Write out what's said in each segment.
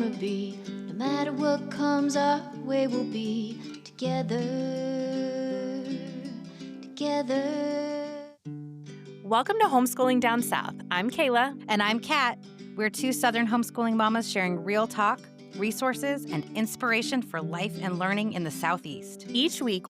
wanna be. No matter what comes our way, we'll be together. Welcome to Homeschooling Down South. I'm Kayla. And I'm Kat. We're two Southern homeschooling mamas sharing real talk, resources, and inspiration for life and learning in the Southeast. Each week,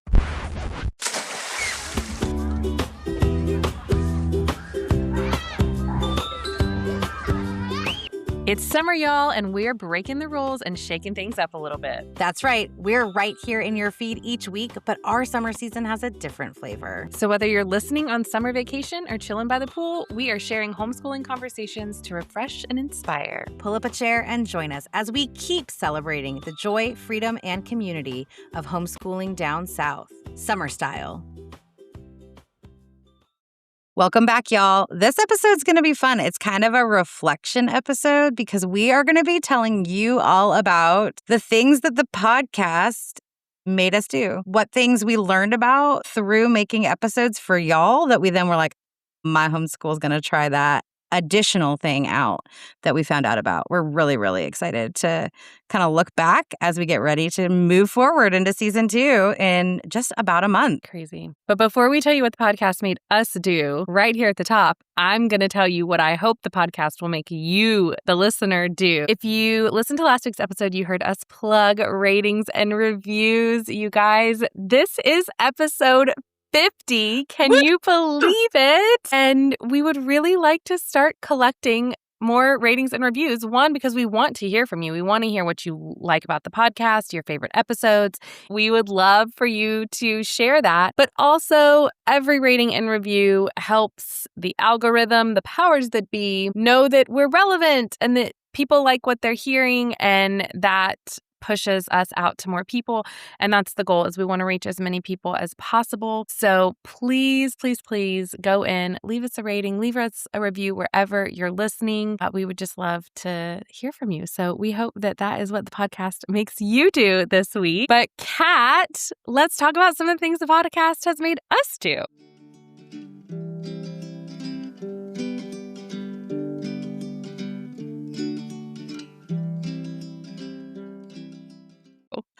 it's summer, y'all, and we're breaking the rules and shaking things up a little bit. That's right. We're right here in your feed each week, but our summer season has a different flavor. So whether you're listening on summer vacation or chilling by the pool, we are sharing homeschooling conversations to refresh and inspire. Pull up a chair and join us as we keep celebrating the joy, freedom, and community of homeschooling down south, summer style. Welcome back, y'all. This episode's going to be fun. It's kind of a reflection episode because we are going to be telling you all about the things that the podcast made us do, what things we learned about through making episodes for y'all that we then were like, my homeschool's going to try that additional thing out that we found out about. We're really, really excited to kind of look back as we get ready to move forward into season 2 in just about a month. Crazy. But before we tell you what the podcast made us do, right here at the top, I'm going to tell you what I hope the podcast will make you, the listener, do. If you listened to last week's episode, you heard us plug ratings and reviews. You guys, this is episode 50. Can you believe it? And we would really like to start collecting more ratings and reviews. One, because we want to hear from you. We want to hear what you like about the podcast, your favorite episodes. We would love for you to share that. But also, every rating and review helps the algorithm, the powers that be, know that we're relevant and that people like what they're hearing, and that pushes us out to more people. And that's the goal, is we want to reach as many people as possible. So please, please, please go in, leave us a rating, leave us a review wherever you're listening. We would just love to hear from you. So we hope that that is what the podcast makes you do this week. But Kat, let's talk about some of the things the podcast has made us do.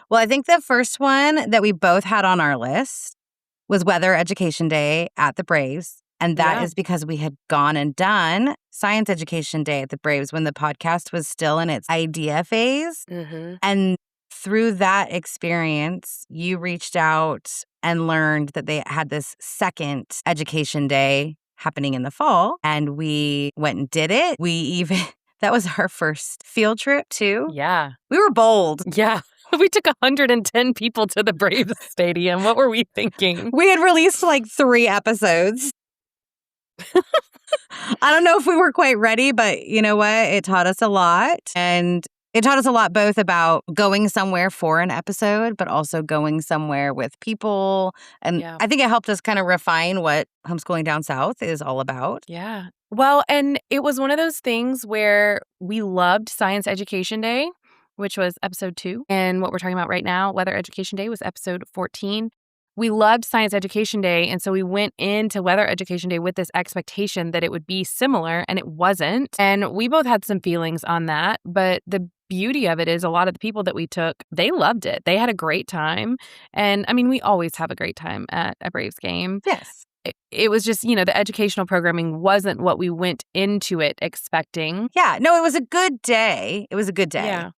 Well, I think the first one that we both had on our list was Weather Education Day at the Braves. And that is because we had gone and done Science Education Day at the Braves when the podcast was still in its idea phase. Mm-hmm. And through that experience, you reached out and learned that they had this second Education Day happening in the fall. And we went and did it. That was our first field trip too. Yeah. We were bold. Yeah. We took 110 people to the Braves Stadium. What were we thinking? We had released like 3 episodes. I don't know if we were quite ready, but you know what? It taught us a lot. And it taught us a lot both about going somewhere for an episode, but also going somewhere with people. And I think it helped us kind of refine what Homeschooling Down South is all about. Yeah. Well, and it was one of those things where we loved Science Education Day, which was episode 2. And what we're talking about right now, Weather Education Day, was episode 14. We loved Science Education Day, and so we went into Weather Education Day with this expectation that it would be similar, and it wasn't. And we both had some feelings on that, but the beauty of it is a lot of the people that we took, they loved it. They had a great time. And I mean, we always have a great time at a Braves game. Yes. It was just, the educational programming wasn't what we went into it expecting. Yeah. No, it was a good day. It was a good day. Yeah.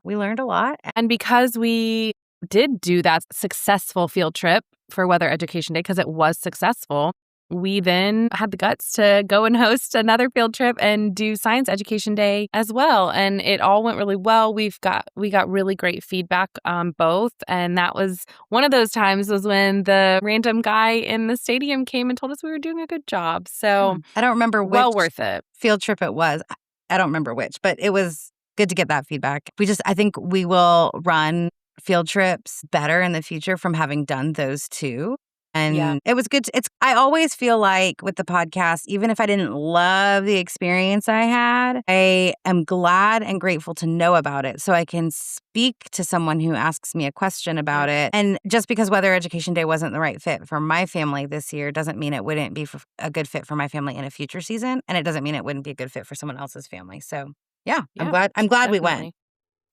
We learned a lot. And because we did do that successful field trip for Weather Education Day, because it was successful, we then had the guts to go and host another field trip and do Science Education Day as well. And it all went really well. We got really great feedback on both. And that was one of those times was when the random guy in the stadium came and told us we were doing a good job. So I don't remember which well worth it field trip it was. I don't remember which, but it was good to get that feedback. I think we will run field trips better in the future from having done those 2. And it was good. I always feel like with the podcast, even if I didn't love the experience I had, I am glad and grateful to know about it so I can speak to someone who asks me a question about it. And just because Weather Education Day wasn't the right fit for my family this year doesn't mean it wouldn't be a good fit for my family in a future season. And it doesn't mean it wouldn't be a good fit for someone else's family. So I'm glad we went.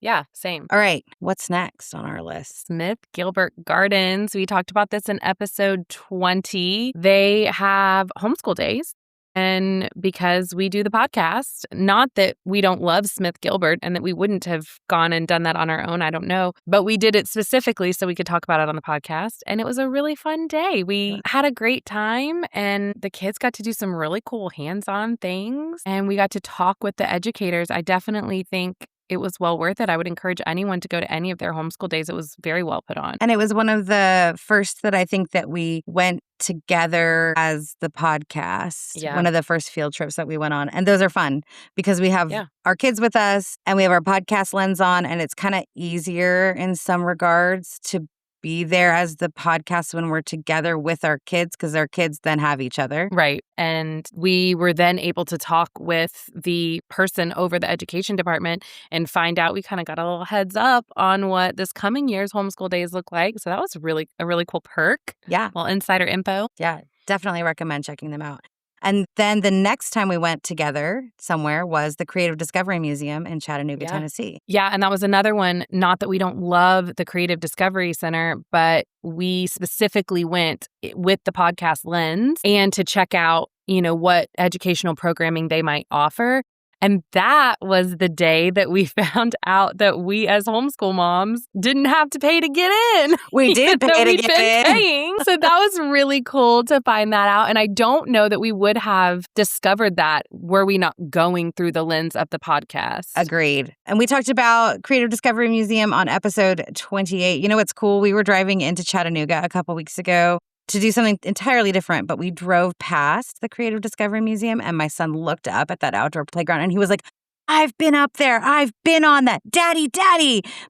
Yeah, same. All right. What's next on our list? Smith Gilbert Gardens. We talked about this in episode 20. They have homeschool days. And because we do the podcast, not that we don't love Smith Gilbert and that we wouldn't have gone and done that on our own, I don't know. But we did it specifically so we could talk about it on the podcast. And it was a really fun day. We had a great time and the kids got to do some really cool hands-on things. And we got to talk with the educators. I definitely think it was well worth it. I would encourage anyone to go to any of their homeschool days. It was very well put on. And it was one of the first that I think that we went together as the podcast. Yeah. One of the first field trips that we went on. And those are fun because we have our kids with us and we have our podcast lens on, and it's kind of easier in some regards to be there as the podcast when we're together with our kids because our kids then have each other. Right. And we were then able to talk with the person over the education department and find out, we kind of got a little heads up on what this coming year's homeschool days look like. So that was a really cool perk. Yeah. Well, insider info. Yeah. Definitely recommend checking them out. And then the next time we went together somewhere was the Creative Discovery Museum in Chattanooga, Tennessee. Yeah, and that was another one, not that we don't love the Creative Discovery Center, but we specifically went with the podcast lens and to check out, what educational programming they might offer. And that was the day that we found out that we as homeschool moms didn't have to pay to get in. We did pay to get in. Paying. So that was really cool to find that out. And I don't know that we would have discovered that were we not going through the lens of the podcast. Agreed. And we talked about Creative Discovery Museum on episode 28. You know what's cool? We were driving into Chattanooga a couple weeks ago to do something entirely different, but we drove past the Creative Discovery Museum and my son looked up at that outdoor playground and he was like, I've been up there. I've been on that. Daddy,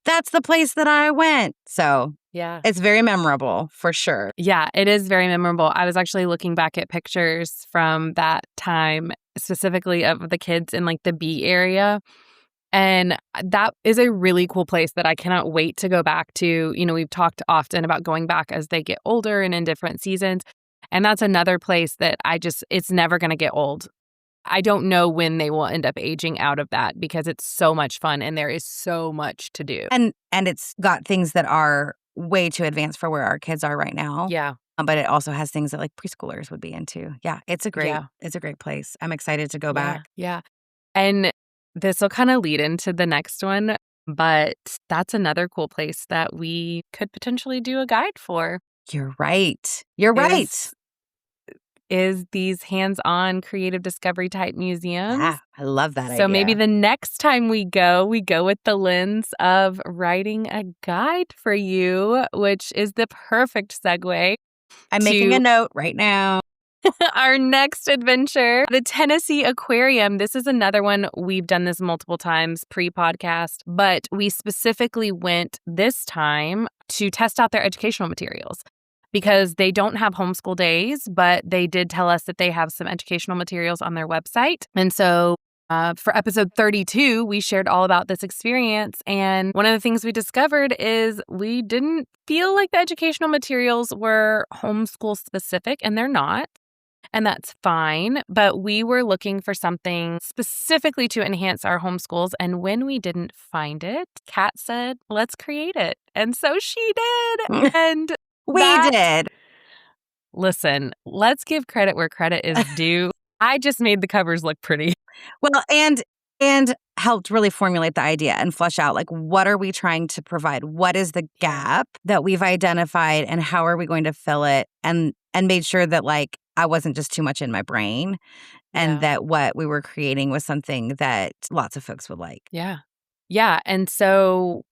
that's the place that I went. So yeah, it's very memorable for sure. Yeah, it is very memorable. I was actually looking back at pictures from that time, specifically of the kids in like the B area. And that is a really cool place that I cannot wait to go back to. We've talked often about going back as they get older and in different seasons. And that's another place that it's never going to get old. I don't know when they will end up aging out of that because it's so much fun and there is so much to do. And it's got things that are way too advanced for where our kids are right now. Yeah. But it also has things that like preschoolers would be into. Yeah, it's a great place. I'm excited to go back. Yeah. And this will kind of lead into the next one, but that's another cool place that we could potentially do a guide for. You're right. Is these hands-on creative discovery type museums. Yeah, I love that idea. So maybe the next time we go with the lens of writing a guide for you, which is the perfect segue. I'm making a note right now. Our next adventure, the Tennessee Aquarium. This is another one. We've done this multiple times pre-podcast, but we specifically went this time to test out their educational materials because they don't have homeschool days, but they did tell us that they have some educational materials on their website. And so for episode 32, we shared all about this experience. And one of the things we discovered is we didn't feel like the educational materials were homeschool specific, and they're not. And that's fine. But we were looking for something specifically to enhance our homeschools. And when we didn't find it, Kat said, let's create it. And so she did. And we did. Listen, let's give credit where credit is due. I just made the covers look pretty. Well, and helped really formulate the idea and flesh out, like, what are we trying to provide? What is the gap that we've identified and how are we going to fill it? And made sure that, like, I wasn't just too much in my brain and that what we were creating was something that lots of folks would like. Yeah. Yeah. And so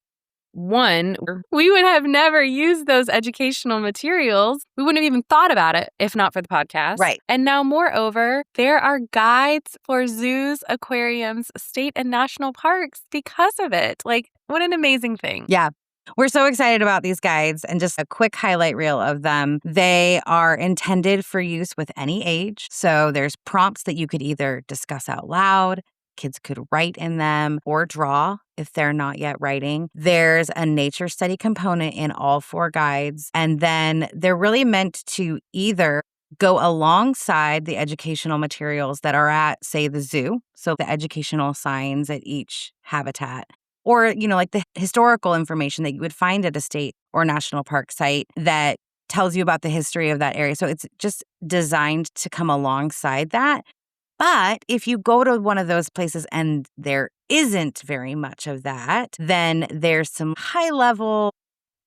one, we would have never used those educational materials. We wouldn't have even thought about it if not for the podcast. Right. And now, moreover, there are guides for zoos, aquariums, state and national parks because of it. Like, what an amazing thing. Yeah. We're so excited about these guides, and just a quick highlight reel of them. They are intended for use with any age. So there's prompts that you could either discuss out loud, kids could write in them, or draw if they're not yet writing. There's a nature study component in all 4 guides. And then they're really meant to either go alongside the educational materials that are at, say, the zoo, so the educational signs at each habitat, or, like the historical information that you would find at a state or national park site that tells you about the history of that area. So it's just designed to come alongside that. But if you go to one of those places and there isn't very much of that, then there's some high-level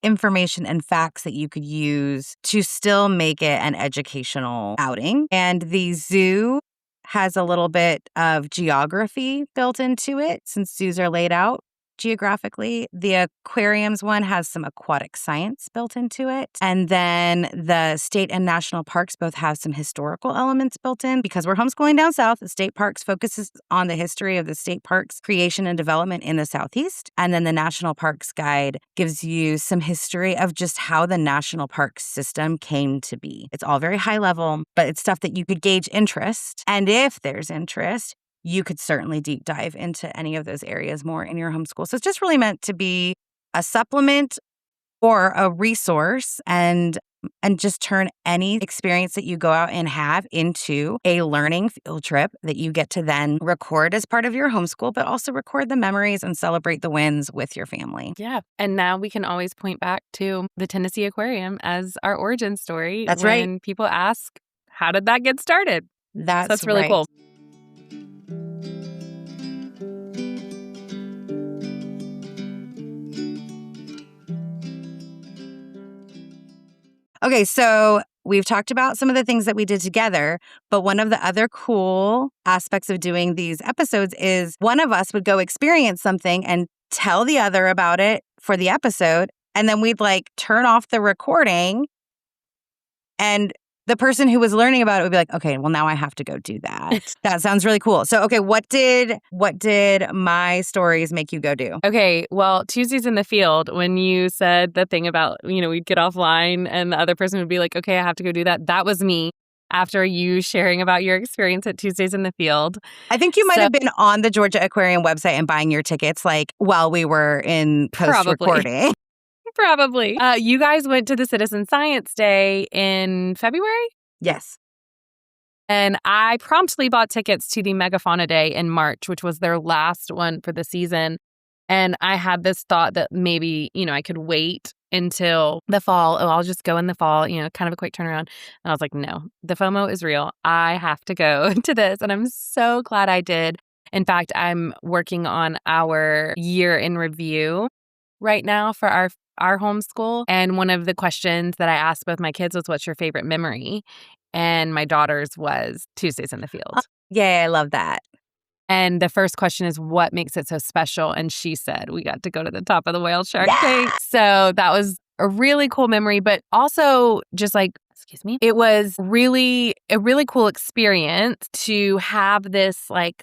information and facts that you could use to still make it an educational outing. And the zoo has a little bit of geography built into it since zoos are laid out geographically. The aquariums one has some aquatic science built into it. And then the state and national parks both have some historical elements built in. Because we're homeschooling down south, the state parks focuses on the history of the state parks creation and development in the Southeast. And then the national parks guide gives you some history of just how the national park system came to be. It's all very high level, but it's stuff that you could gauge interest. And if there's interest, you could certainly deep dive into any of those areas more in your homeschool. So it's just really meant to be a supplement or a resource and just turn any experience that you go out and have into a learning field trip that you get to then record as part of your homeschool, but also record the memories and celebrate the wins with your family. Yeah. And now we can always point back to the Tennessee Aquarium as our origin story. That's when right. When people ask, how did that get started? That's really right. cool. Okay, so we've talked about some of the things that we did together, but one of the other cool aspects of doing these episodes is one of us would go experience something and tell the other about it for the episode, and then we'd turn off the recording, and the person who was learning about it would be like, okay, well, now I have to go do that. That sounds really cool. So, okay, what did my stories make you go do? Okay, well, Tuesdays in the Field, when you said the thing about, we'd get offline and the other person would be like, okay, I have to go do that. That was me after you sharing about your experience at Tuesdays in the Field. I think you might have been on the Georgia Aquarium website and buying your tickets while we were in post-recording. Probably. You guys went to the Citizen Science Day in February? Yes. And I promptly bought tickets to the Megafauna Day in March, which was their last one for the season. And I had this thought that maybe, I could wait until the fall. Oh, I'll just go in the fall, kind of a quick turnaround. And I was like, no, the FOMO is real. I have to go to this. And I'm so glad I did. In fact, I'm working on our year in review right now for our homeschool. And one of the questions that I asked both my kids was, what's your favorite memory? And my daughter's was Tuesdays in the Field. Yeah, I love that. And the first question is, what makes it so special? And she said, we got to go to the top of the whale shark tank. So that was a really cool memory, but also just it was really a really cool experience to have this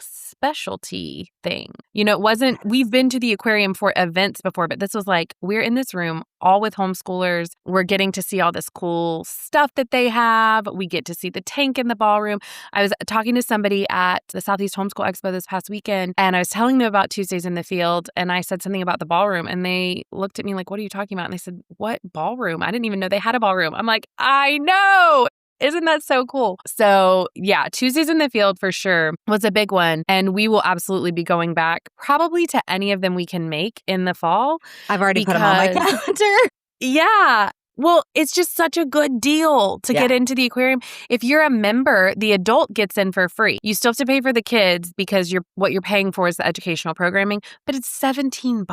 specialty thing. It wasn't, we've been to the aquarium for events before, but this was we're in this room all with homeschoolers. We're getting to see all this cool stuff that they have. We get to see the tank in the ballroom. I was talking to somebody at the Southeast Homeschool Expo this past weekend, and I was telling them about Tuesdays in the Field, and I said something about the ballroom, and they looked at me like, what are you talking about? And they said, what ballroom? I didn't even know they had a ballroom. I'm like, I know. Isn't that so cool? So yeah, Tuesdays in the Field for sure was a big one. And we will absolutely be going back probably to any of them we can make in the fall. I've already put them on my calendar. Yeah. Well, it's just such a good deal to get into the aquarium. If you're a member, the adult gets in for free. You still have to pay for the kids because what you're paying for is the educational programming, but it's $17.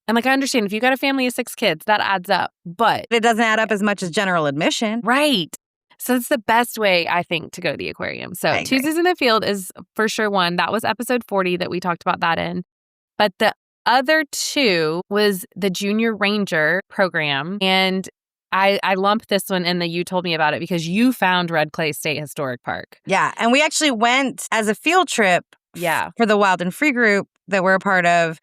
And I understand if you got a family of 6 kids, that adds up. But it doesn't add up as much as general admission. Right. So it's the best way, I think, to go to the aquarium. So Tuesdays in the Field is for sure one. That was episode 40 that we talked about that in. But the other 2 was the Junior Ranger program. And I lumped this one in that you told me about it because you found Red Clay State Historic Park. Yeah. And we actually went as a field trip for the Wild and Free group that we're a part of.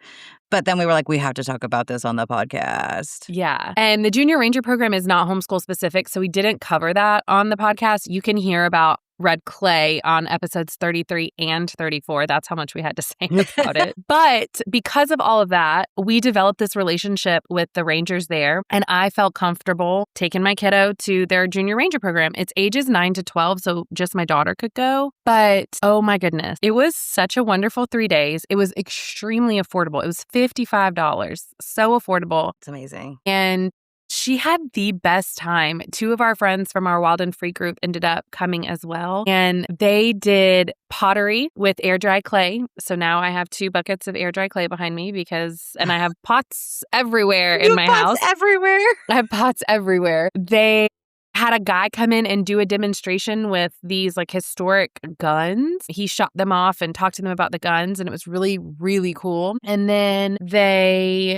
But then we were like, we have to talk about this on the podcast. Yeah. And the Junior Ranger program is not homeschool specific, so we didn't cover that on the podcast. You can hear about Red Clay on episodes 33 and 34. That's how much we had to say about it. But because of all of that, we developed this relationship with the rangers there, and I felt comfortable taking my kiddo to their junior ranger program. It's ages 9 to 12, so just my daughter could go. But oh my goodness, it was such a wonderful 3 days. It was extremely affordable. It was $55, so affordable. It's amazing. And she had the best time. 2 of our friends from our Wild and Free group ended up coming as well. And they did pottery with air dry clay. So now I have 2 buckets of air dry clay behind me and I have pots everywhere in my house. Everywhere. I have pots everywhere. They had a guy come in and do a demonstration with these like historic guns. He shot them off and talked to them about the guns, and it was really, really cool. And then they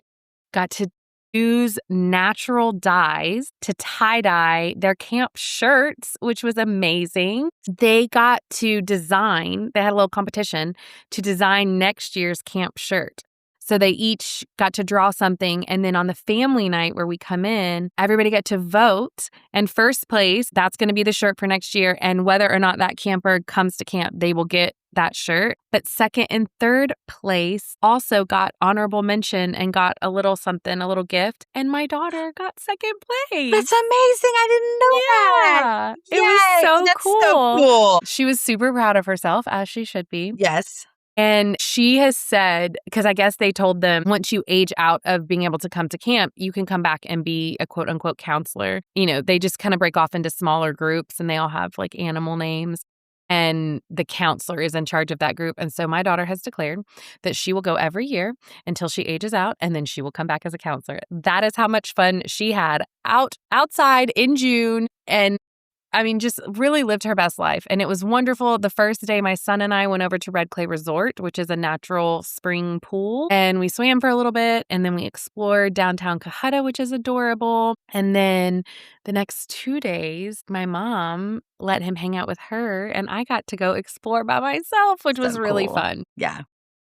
got to use natural dyes to tie-dye their camp shirts, which was amazing. They got to design, they had a little competition to design next year's camp shirt. So they each got to draw something. And then on the family night where we come in, everybody got to vote. And first place, that's going to be the shirt for next year. And whether or not that camper comes to camp, they will get that shirt. But second and third place also got honorable mention and got a little something, a little gift. And my daughter got second place. That's amazing. I didn't know that. It was so that's cool. so cool. She was super proud of herself, as she should be. Yes. And she has said, because I guess they told them once you age out of being able to come to camp, you can come back and be a quote unquote counselor. You know, they just kind of break off into smaller groups and they all have like animal names. And the counselor is in charge of that group. And so my daughter has declared that she will go every year until she ages out, and then she will come back as a counselor. That is how much fun she had outside in June. And I mean, just really lived her best life. And it was wonderful. The first day, my son and I went over to Red Clay Resort, which is a natural spring pool. And we swam for a little bit. And then we explored downtown Cohutta, which is adorable. And then the next 2 days, my mom let him hang out with her. And I got to go explore by myself, which was really fun. Yeah.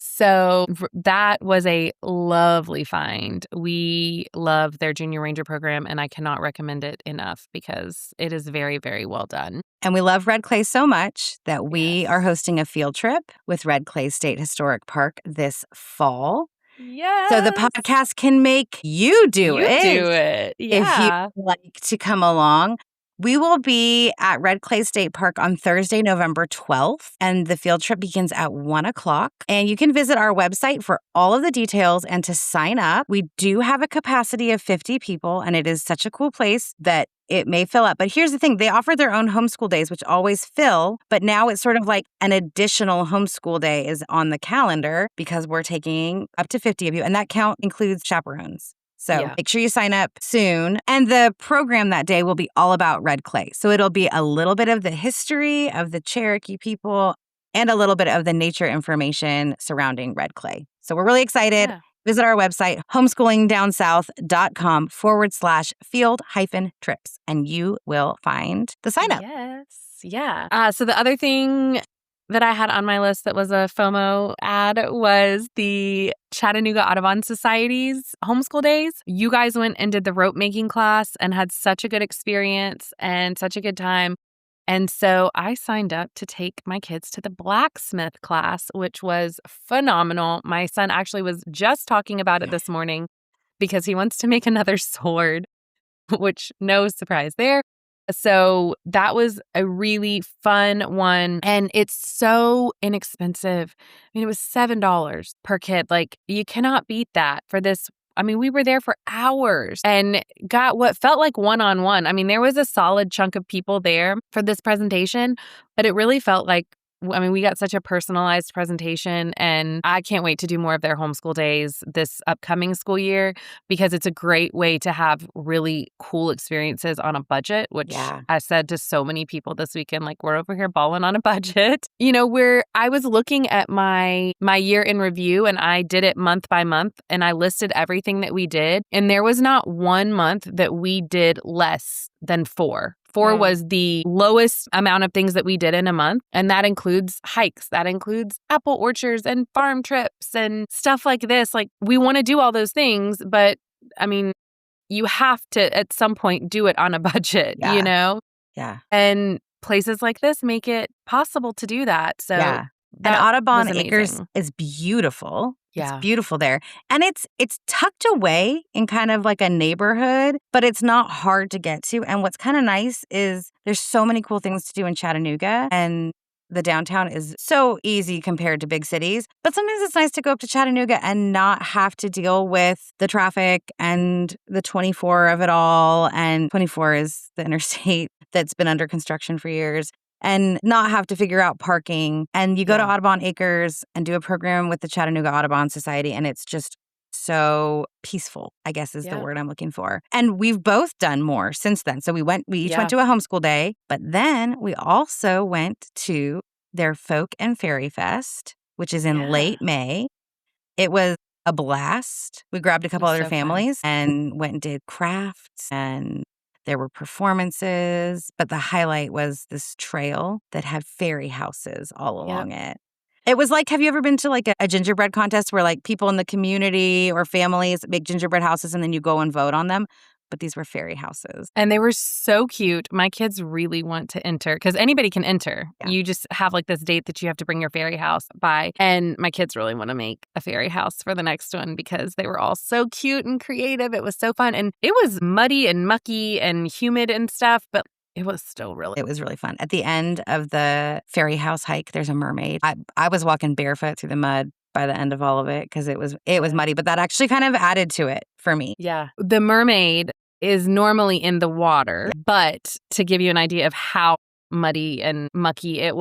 So that was a lovely find. We love their Junior Ranger program, and I cannot recommend it enough because it is very, very well done. And we love Red Clay so much that we are hosting a field trip with Red Clay State Historic Park this fall. Yes. So the podcast can make you do it. Yeah. If you'd like to come along. We will be at Red Clay State Park on Thursday, November 12th, and the field trip begins at 1 o'clock. And you can visit our website for all of the details and to sign up. We do have a capacity of 50 people, and it is such a cool place that it may fill up. But here's the thing. They offer their own homeschool days, which always fill. But now it's sort of like an additional homeschool day is on the calendar because we're taking up to 50 of you. And that count includes chaperones. So make sure you sign up soon. And the program that day will be all about Red Clay. So it'll be a little bit of the history of the Cherokee people and a little bit of the nature information surrounding Red Clay. So we're really excited. Yeah. Visit our website, homeschoolingdownsouth.com/field-trips, and you will find the sign up. Yes. Yeah. So the other thing that I had on my list that was a FOMO ad was the Chattanooga Audubon Society's homeschool days. You guys went and did the rope making class and had such a good experience and such a good time. And so I signed up to take my kids to the blacksmith class, which was phenomenal. My son actually was just talking about it this morning because he wants to make another sword, which no surprise there. So that was a really fun one. And it's so inexpensive. I mean, it was $7 per kid. Like, you cannot beat that for this. I mean, we were there for hours and got what felt like one-on-one. I mean, there was a solid chunk of people there for this presentation, but it really felt like, I mean, we got such a personalized presentation, and I can't wait to do more of their homeschool days this upcoming school year because it's a great way to have really cool experiences on a budget, which I said to so many people this weekend, like, we're over here balling on a budget. You know, where I was looking at my year in review, and I did it month by month, and I listed everything that we did, and there was not one month that we did less than 4. 4 was the lowest amount of things that we did in a month. And that includes hikes. That includes apple orchards and farm trips and stuff like this. Like, we want to do all those things, but I mean, you have to at some point do it on a budget, you know? Yeah. And places like this make it possible to do that. So Yeah. And that Audubon was Acres amazing. is beautiful. Yeah. It's beautiful there. And it's tucked away in kind of like a neighborhood, but it's not hard to get to. And what's kind of nice is there's so many cool things to do in Chattanooga, and the downtown is so easy compared to big cities. But sometimes it's nice to go up to Chattanooga and not have to deal with the traffic and the 24 of it all. And 24 is the interstate that's been under construction for years. And not have to figure out parking. And you go to Audubon Acres and do a program with the Chattanooga Audubon Society, and it's just so peaceful, I guess is the word I'm looking for. And we've both done more since then. So we each went to a homeschool day, but then we also went to their Folk and Fairy Fest, which is in late May. It was a blast. We grabbed a couple other families and went and did crafts, and there were performances, but the highlight was this trail that had fairy houses all along it. It was like, have you ever been to like a gingerbread contest where like people in the community or families make gingerbread houses and then you go and vote on them? But these were fairy houses. And they were so cute. My kids really want to enter because anybody can enter. Yeah. You just have like this date that you have to bring your fairy house by. And my kids really want to make a fairy house for the next one because they were all so cute and creative. It was so fun. And it was muddy and mucky and humid and stuff, but it was still It was really fun. At the end of the fairy house hike, there's a mermaid. I was walking barefoot through the mud by the end of all of it because it was muddy, but that actually kind of added to it for me. Yeah. The mermaid is normally in the water, but to give you an idea of how muddy and mucky it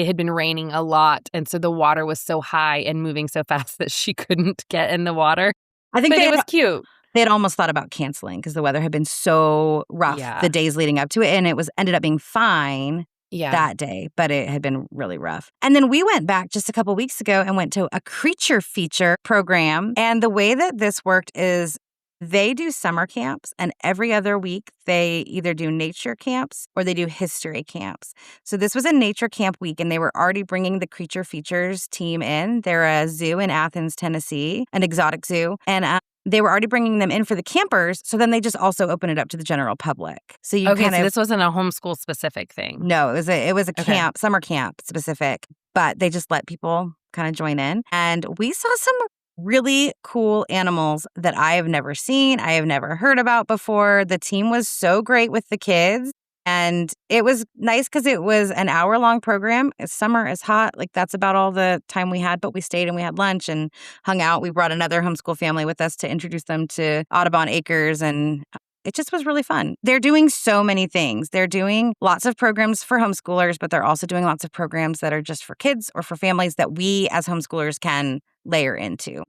had been raining a lot. And so the water was so high and moving so fast that she couldn't get in the water. I think it was cute. They had almost thought about canceling because the weather had been so rough the days leading up to it. And it ended up being fine that day, but it had been really rough. And then we went back just a couple weeks ago and went to a creature feature program. And the way that this worked is they do summer camps, and every other week they either do nature camps or they do history camps. So this was a nature camp week, and they were already bringing the creature features team in. They're a zoo in Athens, Tennessee, an exotic zoo. And they were already bringing them in for the campers, so then they just also open it up to the general public. So so this wasn't a homeschool specific thing. No, it was a camp, summer camp specific, but they just let people kind of join in. And we saw some really cool animals that I have never seen, I have never heard about before. The team was so great with the kids. And it was nice because it was an hour-long program. Summer is hot. Like, that's about all the time we had. But we stayed and we had lunch and hung out. We brought another homeschool family with us to introduce them to Audubon Acres. And it just was really fun. They're doing so many things. They're doing lots of programs for homeschoolers, but they're also doing lots of programs that are just for kids or for families that we as homeschoolers can layer into.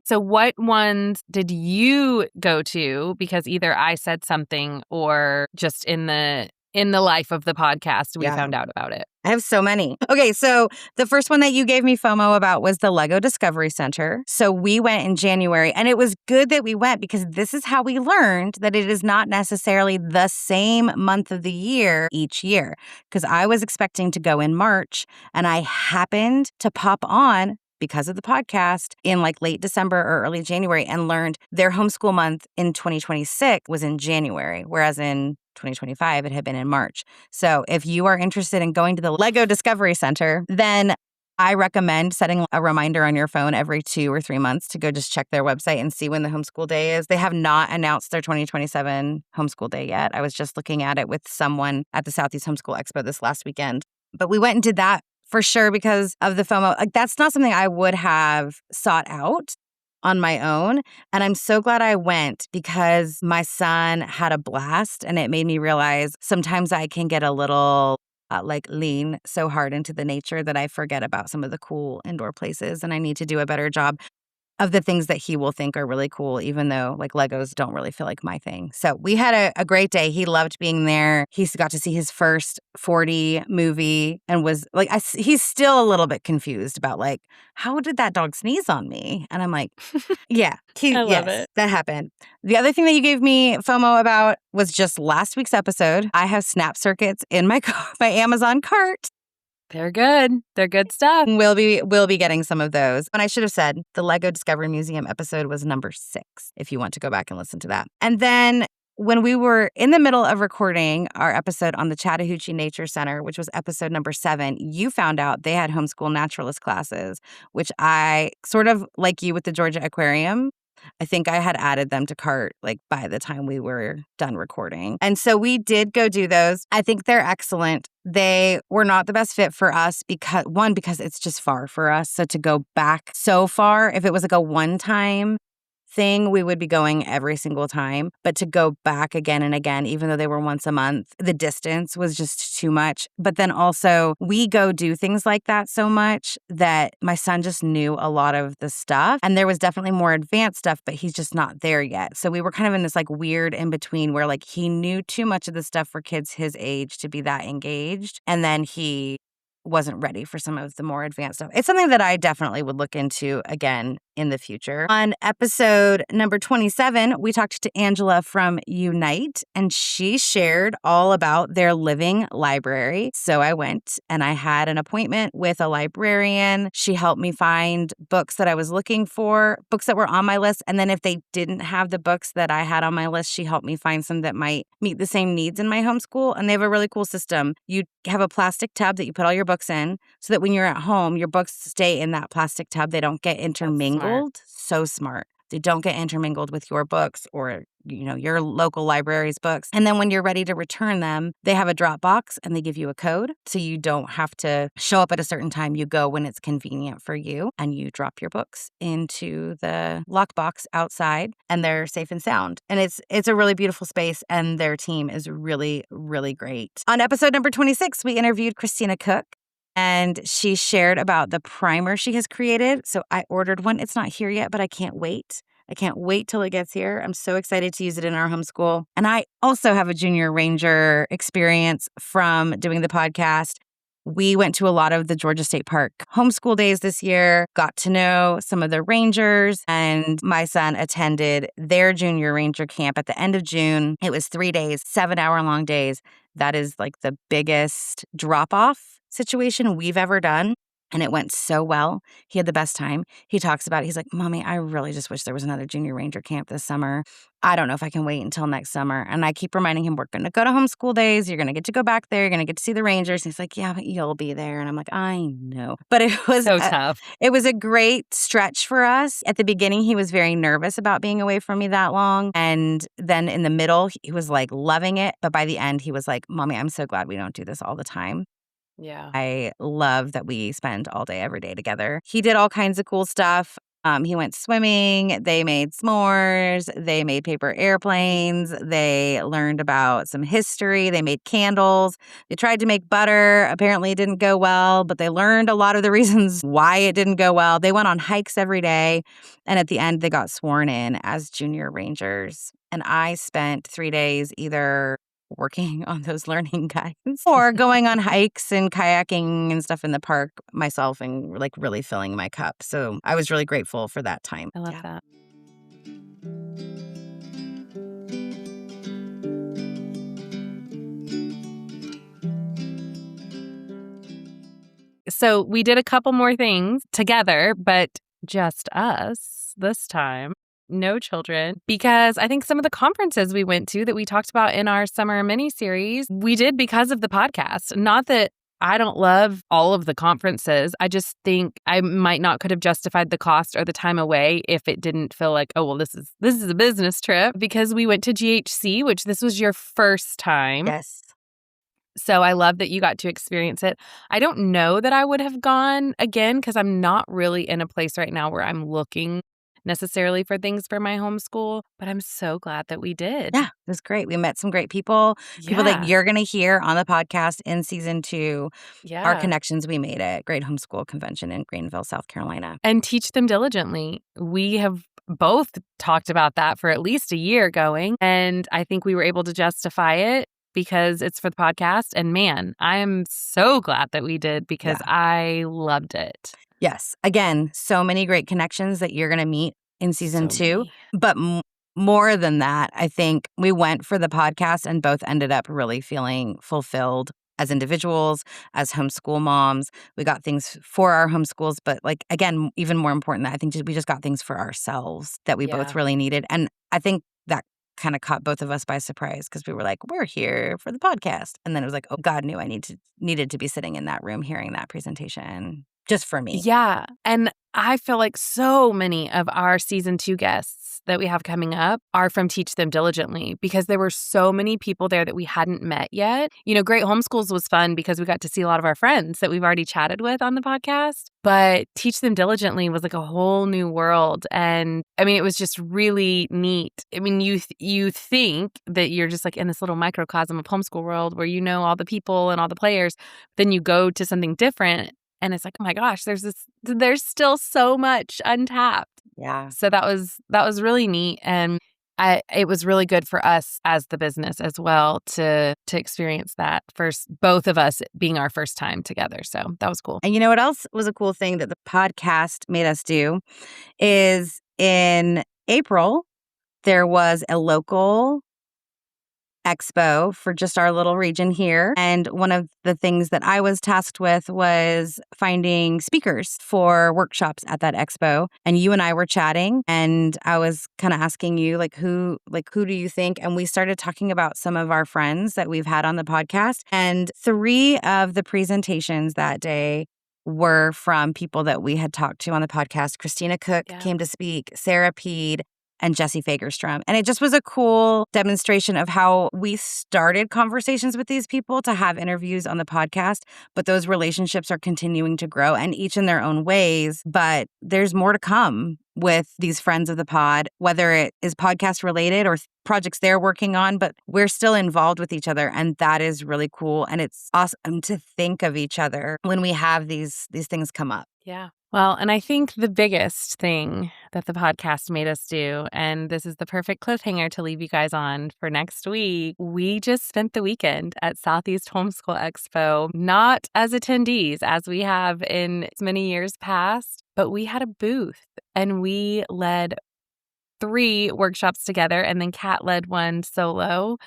So what ones did you go to? Because either I said something or just in the life of the podcast, we found out about it. I have so many. Okay, so the first one that you gave me FOMO about was the Lego Discovery Center. So we went in January, and it was good that we went because this is how we learned that it is not necessarily the same month of the year each year. Because I was expecting to go in March, and I happened to pop on because of the podcast in like late December or early January and learned their homeschool month in 2026 was in January, whereas in 2025, it had been in March. So if you are interested in going to the Lego Discovery Center, then I recommend setting a reminder on your phone every 2 or 3 months to go just check their website and see when the homeschool day is. They have not announced their 2027 homeschool day yet. I was just looking at it with someone at the Southeast Homeschool Expo this last weekend. But we went and did that for sure because of the FOMO. Like, that's not something I would have sought out on my own. And I'm so glad I went because my son had a blast, and it made me realize sometimes I can get a little lean so hard into the nature that I forget about some of the cool indoor places, and I need to do a better job of the things that he will think are really cool, even though like Legos don't really feel like my thing. So we had a great day. He loved being there. He got to see his first 4D movie and was like, he's still a little bit confused about like, how did that dog sneeze on me? And I'm like, yeah, I love it. That happened. The other thing that you gave me FOMO about was just last week's episode. I have snap circuits in my Amazon cart. They're good. They're good stuff. We'll be getting some of those. And I should have said the Lego Discovery Museum episode was number 6, if you want to go back and listen to that. And then when we were in the middle of recording our episode on the Chattahoochee Nature Center, which was episode number 7, you found out they had homeschool naturalist classes, which I sort of like you with the Georgia Aquarium. I think I had added them to cart like by the time we were done recording. And so we did go do those. I think they're excellent. They were not the best fit for us because it's just far for us. So to go back so far, if it was like a one-time thing, we would be going every single time. But to go back again and again, even though they were once a month, the distance was just too much. But then also, we go do things like that so much that my son just knew a lot of the stuff. And there was definitely more advanced stuff, but he's just not there yet. So we were kind of in this like weird in between where like he knew too much of the stuff for kids his age to be that engaged. And then he wasn't ready for some of the more advanced stuff. It's something that I definitely would look into again in the future. On episode number 27, we talked to Angela from Unite, and she shared all about their living library. So I went and I had an appointment with a librarian. She helped me find books that I was looking for, books that were on my list. And then if they didn't have the books that I had on my list, she helped me find some that might meet the same needs in my homeschool. And they have a really cool system. You have a plastic tub that you put all your books in so that when you're at home, your books stay in that plastic tub. They don't get intermingled. So smart. They don't get intermingled with your books or, your local library's books. And then when you're ready to return them, they have a drop box and they give you a code. So you don't have to show up at a certain time. You go when it's convenient for you and you drop your books into the lockbox outside and they're safe and sound. And it's a really beautiful space and their team is really, really great. On episode number 26, we interviewed Christina Cook. And she shared about the primer she has created. So I ordered one. It's not here yet, but I can't wait. I can't wait till it gets here. I'm so excited to use it in our homeschool. And I also have a junior ranger experience from doing the podcast. We went to a lot of the Georgia State Park homeschool days this year, got to know some of the rangers, and my son attended their junior ranger camp at the end of June. It was 3 days, 7-hour-long days. That is like the biggest drop-off situation we've ever done. And it went so well. He had the best time. He talks about it. He's like, Mommy, I really just wish there was another junior ranger camp this summer. I don't know if I can wait until next summer. And I keep reminding him, we're going to go to homeschool days. You're going to get to go back there. You're going to get to see the rangers. And he's like, yeah, but you'll be there. And I'm like, I know. But it was so tough. It was a great stretch for us. At the beginning, he was very nervous about being away from me that long. And then in the middle, he was like loving it. But by the end, he was like, Mommy, I'm so glad we don't do this all the time. Yeah. I love that we spend all day, every day together. He did all kinds of cool stuff. He went swimming. They made s'mores. They made paper airplanes. They learned about some history. They made candles. They tried to make butter. Apparently, it didn't go well, but they learned a lot of the reasons why it didn't go well. They went on hikes every day. And at the end, they got sworn in as junior rangers. And I spent 3 days either working on those learning guides or going on hikes and kayaking and stuff in the park myself and like really filling my cup. So I was really grateful for that time. I love that. So we did a couple more things together, but just us this time. No children, because I think some of the conferences we went to that we talked about in our summer mini series, we did because of the podcast. Not that I don't love all of the conferences. I just think I might not could have justified the cost or the time away if it didn't feel like, oh, well, this is a business trip, because we went to GHC, which this was your first time. Yes. So I love that you got to experience it. I don't know that I would have gone again because I'm not really in a place right now where I'm looking necessarily for things for my homeschool, but I'm so glad that we did. Yeah, it was great. We met some great people that you're going to hear on the podcast in season 2. Yeah. Our connections we made at Great Homeschool Convention in Greenville, South Carolina. And teach them diligently. We have both talked about that for at least a year going, and I think we were able to justify it because it's for the podcast. And man, I am so glad that we did because I loved it. Yes. Again, so many great connections that you're going to meet in season 2. Many. But more than that, I think we went for the podcast and both ended up really feeling fulfilled as individuals, as homeschool moms. We got things for our homeschools, but like, again, even more important, I think we just got things for ourselves that we both really needed. And I think that kind of caught both of us by surprise because we were like, we're here for the podcast. And then it was like, oh, God knew I needed to be sitting in that room hearing that presentation just for me. Yeah. And I feel like so many of our season 2 guests that we have coming up are from Teach Them Diligently because there were so many people there that we hadn't met yet. You know, Great Homeschools was fun because we got to see a lot of our friends that we've already chatted with on the podcast. But Teach Them Diligently was like a whole new world. And I mean, it was just really neat. I mean, you think that you're just like in this little microcosm of homeschool world where you know all the people and all the players. Then you go to something different. And it's like, oh my gosh, there's still so much untapped. Yeah. So that was really neat. And it was really good for us as the business as well to experience that first, both of us being our first time together. So that was cool. And you know what else was a cool thing that the podcast made us do is in April, there was a local expo for just our little region here. And one of the things that I was tasked with was finding speakers for workshops at that expo. And you and I were chatting and I was kind of asking you who do you think? And we started talking about some of our friends that we've had on the podcast. And 3 of the presentations that day were from people that we had talked to on the podcast. Christina Cook came to speak, Sarah Peed, and Jesse Fagerstrom. And it just was a cool demonstration of how we started conversations with these people to have interviews on the podcast, but those relationships are continuing to grow and each in their own ways. But there's more to come with these friends of the pod, whether it is podcast related or projects they're working on, but we're still involved with each other. And that is really cool. And it's awesome to think of each other when we have these things come up. Yeah. Well, and I think the biggest thing that the podcast made us do, and this is the perfect cliffhanger to leave you guys on for next week, we just spent the weekend at Southeast Homeschool Expo, not as attendees as we have in many years past, but we had a booth and we led 3 workshops together and then Kat led one solo.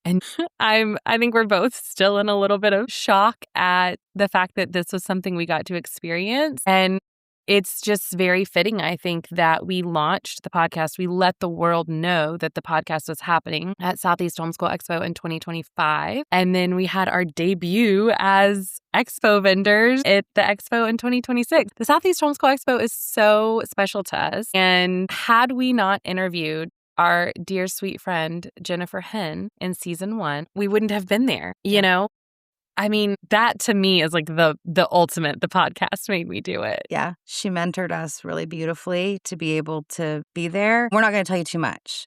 And I think we're both still in a little bit of shock at the fact that this was something we got to experience. And it's just very fitting, I think, that we launched the podcast. We let the world know that the podcast was happening at Southeast Homeschool Expo in 2025. And then we had our debut as expo vendors at the expo in 2026. The Southeast Homeschool Expo is so special to us. And had we not interviewed our dear sweet friend, Jennifer Henn, in season 1, we wouldn't have been there, you know? I mean, that to me is like the ultimate, the podcast made me do it. Yeah. She mentored us really beautifully to be able to be there. We're not going to tell you too much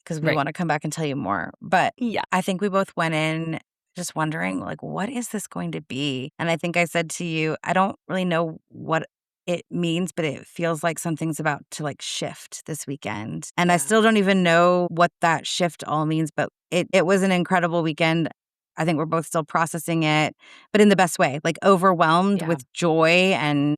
because we want to come back and tell you more. But I think we both went in just wondering, what is this going to be? And I think I said to you, I don't really know what it means, but it feels like something's about to shift this weekend. And I still don't even know what that shift all means, but it was an incredible weekend. I think we're both still processing it, but in the best way, overwhelmed with joy and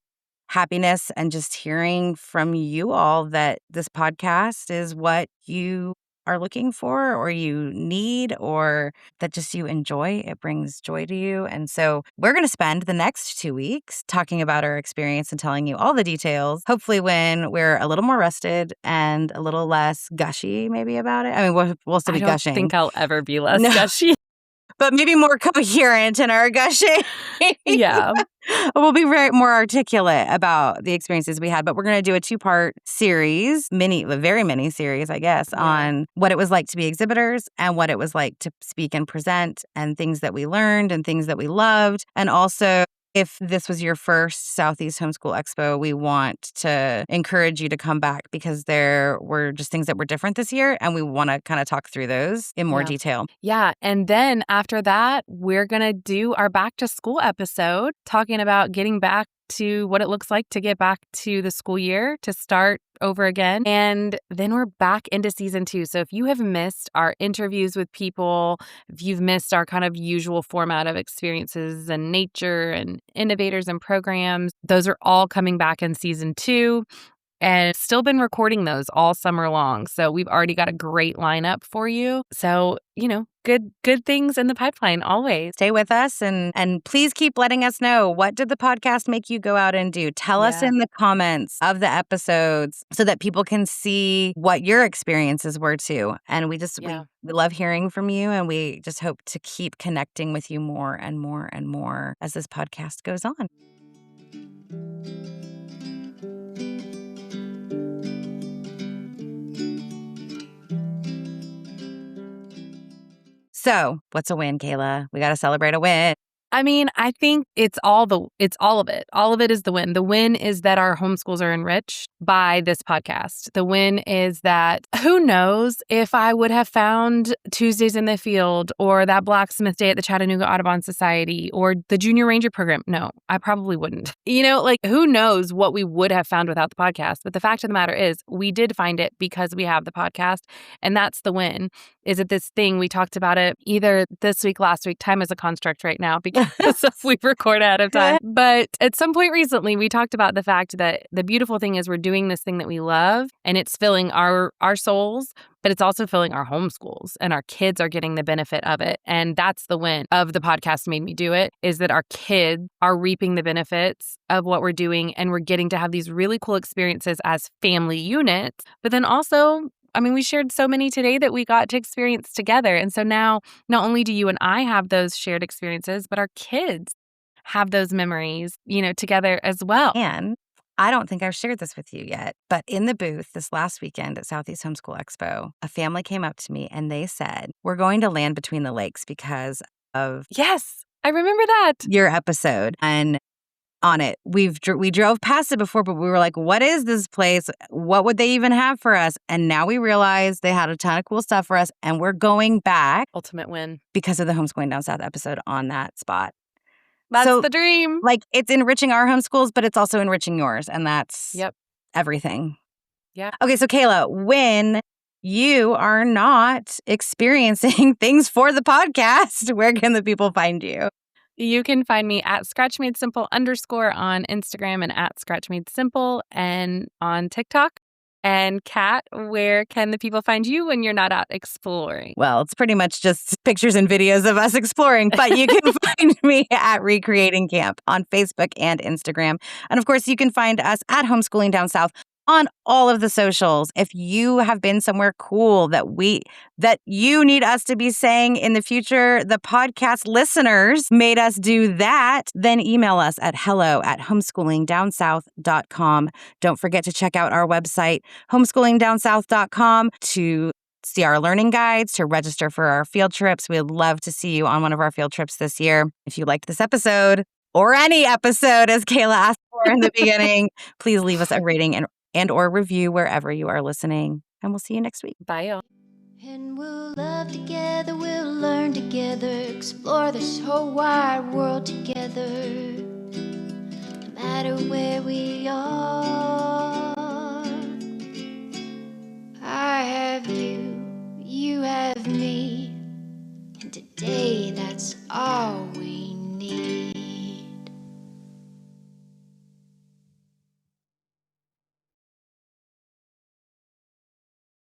happiness and just hearing from you all that this podcast is what you are looking for or you need or that just you enjoy. It brings joy to you. And so we're going to spend the next 2 weeks talking about our experience and telling you all the details, hopefully when we're a little more rested and a little less gushy maybe about it. I mean, we'll still be gushing. I don't think I'll ever be less gushy. But maybe more coherent in our gushing. Yeah. We'll be more articulate about the experiences we had, but we're going to do a 2-part series, very mini series, I guess, on what it was like to be exhibitors and what it was like to speak and present and things that we learned and things that we loved. And also, if this was your first Southeast Homeschool Expo, we want to encourage you to come back because there were just things that were different this year. And we want to kind of talk through those in more detail. Yeah. And then after that, we're going to do our back to school episode talking about getting back to what it looks like to get back to the school year, to start over again. And then we're back into season 2. So if you have missed our interviews with people, if you've missed our kind of usual format of experiences and nature and innovators and programs, those are all coming back in season 2. And still been recording those all summer long. So we've already got a great lineup for you. So, good things in the pipeline always. Stay with us and please keep letting us know, what did the podcast make you go out and do? Tell us in the comments of the episodes so that people can see what your experiences were too. And we love hearing from you, and we just hope to keep connecting with you more and more and more as this podcast goes on. So, what's a win, Kayla? We got to celebrate a win. I mean, I think it's all of it. All of it is the win. The win is that our homeschools are enriched by this podcast. The win is that who knows if I would have found Tuesdays in the Field or that Blacksmith Day at the Chattanooga Audubon Society or the Junior Ranger program. No, I probably wouldn't. Who knows what we would have found without the podcast. But the fact of the matter is we did find it because we have the podcast. And that's the win. Is it this thing? We talked about it either this week, last week. Time is a construct right now because we record ahead of time. But at some point recently, we talked about the fact that the beautiful thing is we're doing this thing that we love, and it's filling our souls, but it's also filling our homeschools, and our kids are getting the benefit of it. And that's the win of the podcast made me do it, is that our kids are reaping the benefits of what we're doing, and we're getting to have these really cool experiences as family units. But then also, we shared so many today that we got to experience together. And so now, not only do you and I have those shared experiences, but our kids have those memories, together as well. And I don't think I've shared this with you yet, but in the booth this last weekend at Southeast Homeschool Expo, a family came up to me and they said, we're going to land between the lakes because of Yes, I remember that. Your episode. And on it, we drove past it before, but we were like, what is this place? What would they even have for us? And now we realize they had a ton of cool stuff for us, and we're going back. Ultimate win. Because of the Homeschooling Down South episode on that spot. That's the dream. It's enriching our homeschools, but it's also enriching yours. And that's everything. Yeah. Okay, so Kayla, when you are not experiencing things for the podcast, where can the people find you? You can find me at ScratchMadeSimple _ on Instagram and at ScratchMadeSimple and on TikTok. And Kat, where can the people find you when you're not out exploring? Well, it's pretty much just pictures and videos of us exploring, but you can find me at Recreating Camp on Facebook and Instagram. And of course, you can find us at Homeschooling Down South on all of the socials. If you have been somewhere cool that you need us to be saying in the future, the podcast listeners made us do that, then email us at hello@homeschoolingdownsouth.com. Don't forget to check out our website, homeschoolingdownsouth.com, to see our learning guides, to register for our field trips. We'd love to see you on one of our field trips this year. If you liked this episode, or any episode, as Kayla asked for in the beginning, please leave us a rating and or review wherever you are listening. And we'll see you next week. Bye, y'all. And we'll love together, we'll learn together, explore this whole wide world together. No matter where we are, I have you, you have me, and today that's all.